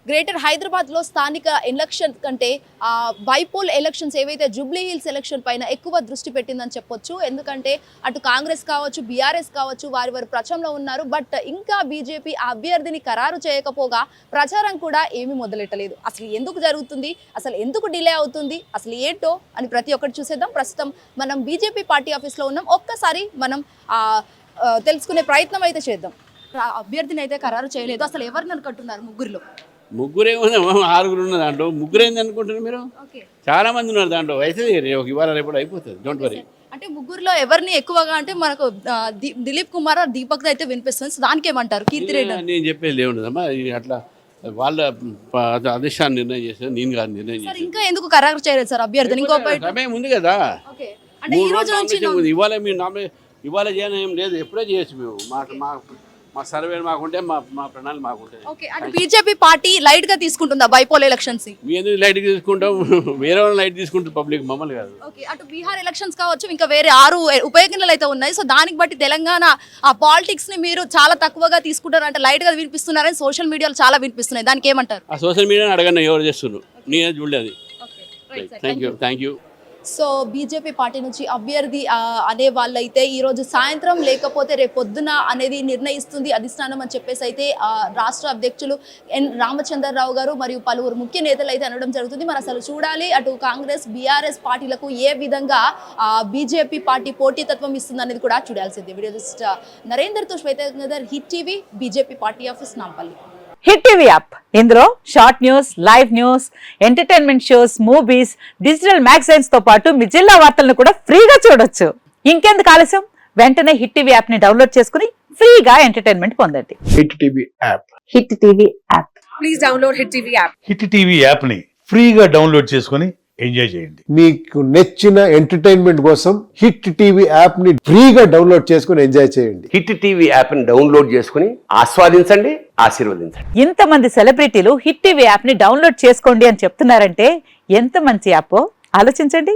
Greater హైదరాబాద్లో స్థానిక election కంటే బైపోల్ ఎలక్షన్స్ ఏవైతే జూబ్లీ హిల్స్ ఎలక్షన్ పైన ఎక్కువ దృష్టి పెట్టిందని చెప్పొచ్చు. ఎందుకంటే అటు కాంగ్రెస్ కావచ్చు, బీఆర్ఎస్ కావచ్చు, వారి ప్రచారంలో ఉన్నారు. బట్ ఇంకా బీజేపీ అభ్యర్థిని ఖరారు చేయకపోగా ప్రచారం కూడా ఏమీ మొదలెట్టలేదు. అసలు ఎందుకు జరుగుతుంది, అసలు ఎందుకు డిలే అవుతుంది, అసలు ఏంటో అని ప్రతి ఒక్కటి చూసేద్దాం. ప్రస్తుతం మనం బీజేపీ పార్టీ ఆఫీస్లో ఉన్నాం. ఒక్కసారి మనం తెలుసుకునే ప్రయత్నం అయితే చేద్దాం. అభ్యర్థిని అయితే ఖరారు చేయలేదు. అసలు ఎవరిని అనుకుంటున్నారు? ముగ్గురేమో, 6 ఉన్న దాంట్లో ముగ్గురేంది అనుకుంటున్నారు మీరు? చాలా మంది ఉన్నారు దాంట్లో. అయితే ఇవాళ రేపు అయిపోతుంది, డోంట్ వరీ. అంటే ముగ్గురులో ఎవరిని ఎక్కువగా అంటే మనకు దిలీప్ కుమార్, దీపక్ అయితే వినిపిస్తుంది. దానికి ఏమంటారు? కీర్తిరెడ్డి నేను చెప్పేది ఏముండదమ్మా, అట్లా వాళ్ళ అధిష్టాన్ని నిర్ణయం చేసిన, నేను కాదు నిర్ణయం చేసిన. ఇంకా ఎందుకు ఖరారు చేయలేదు సార్ అభ్యర్థిని? సమయం ఉంది కదా, ఇవాళ మీరు ఇవాళ చేయడం ఏం లేదు, ఎప్పుడే చేయొచ్చు. మేము మా సర్వే మాకుంటే మా ప్రణాళిక మాకుంటే. అంటే బీజేపీ పార్టీ లైట్ గా తీసుకుంటుందా బైపోల్ ఎలక్షన్స్? మీ ఎందుకు లైట్ తీసుకుంటాం? వేరే వాళ్ళు లైట్ తీసుకుంటారు, పబ్లిక్ మమ్మల్ని కాదు. అటు బీహార్ ఎలక్షన్స్ కావచ్చు, ఇంకా వేరే 6 ఉప ఎన్నికలు అయితే ఉన్నాయి. సో దానికి బట్టి తెలంగాణ ఆ పాలిటిక్స్ ని మీరు చాలా తక్కువగా తీసుకుంటారు, అంటే లైట్ గా వినిపిస్తున్నారని సోషల్ మీడియాలో చాలా వినిపిస్తున్నాయి. దానికి ఏమంటారు? ఆ సోషల్ మీడియాని అడగండి ఎవరు చేస్తున్నారు, నేనే చూడలేదు. Thank you. So BJP party నుంచి అభ్యర్థి అనే వాళ్ళైతే ఈరోజు సాయంత్రం లేకపోతే రేపు పొద్దున అనేది నిర్ణయిస్తుంది అధిష్టానం అని చెప్పేసి అయితే రాష్ట్ర అధ్యక్షులు ఎన్ రామచంద్రరావు గారు మరియు పలువురు ముఖ్య నేతలు అయితే అనడం జరుగుతుంది. మరి అసలు చూడాలి అటు కాంగ్రెస్, బీఆర్ఎస్ పార్టీలకు ఏ విధంగా బీజేపీ పార్టీ పోటీతత్వం ఇస్తుంది అనేది కూడా చూడాల్సింది. వీడియో నరేందర్తో Shweta, hit TV, BJP party office, Nampally. Hit TV app, ఇందులో short news, live news, entertainment shows, movies, digital magazines తో పాటు మీ జిల్లా వార్తలను కూడా ఫ్రీగా చూడొచ్చు. ఇంకెందుకు ఆలస్యం, వెంటనే హిట్ టీవీ యాప్ ని డౌన్లోడ్ చేసుకుని ఫ్రీగా ఎంటర్టైన్మెంట్ పొందండి. Hit TV app, hit TV app, please download hit TV app. Hit TV app ని ఫ్రీగా డౌన్లోడ్ చేసుకుని ఎంజాయ్ చేయండి. మీకు నచ్చిన ఎంటర్టైన్మెంట్ కోసం హిట్ టీవీ యాప్ ని ఫ్రీగా డౌన్లోడ్ చేసుకుని ఎంజాయ్ చేయండి. హిట్ టీవీ యాప్ ని డౌన్లోడ్ చేసుకుని ఆస్వాదించండి, ఆశీర్వదించండి. ఇంతమంది సెలబ్రిటీలు హిట్ టీవీ యాప్ ని డౌన్లోడ్ చేసుకోండి అని చెప్తున్నారంటే ఎంత మంచి యాప్ ఆలోచించండి.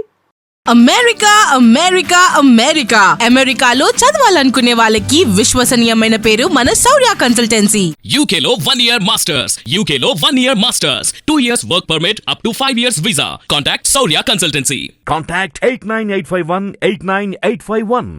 అమెరికా అమెరికా అమెరికా అమెరికాలో చదవాలనుకునే వాళ్ళకి విశ్వసనీయమైన పేరు మన శౌర్య కన్సల్టెన్సీ. UK లో 1 year masters, UK లో 1 year masters, 2 years work permit up to 5 years visa. Contact Saurya Consultancy. Contact 89851 89851.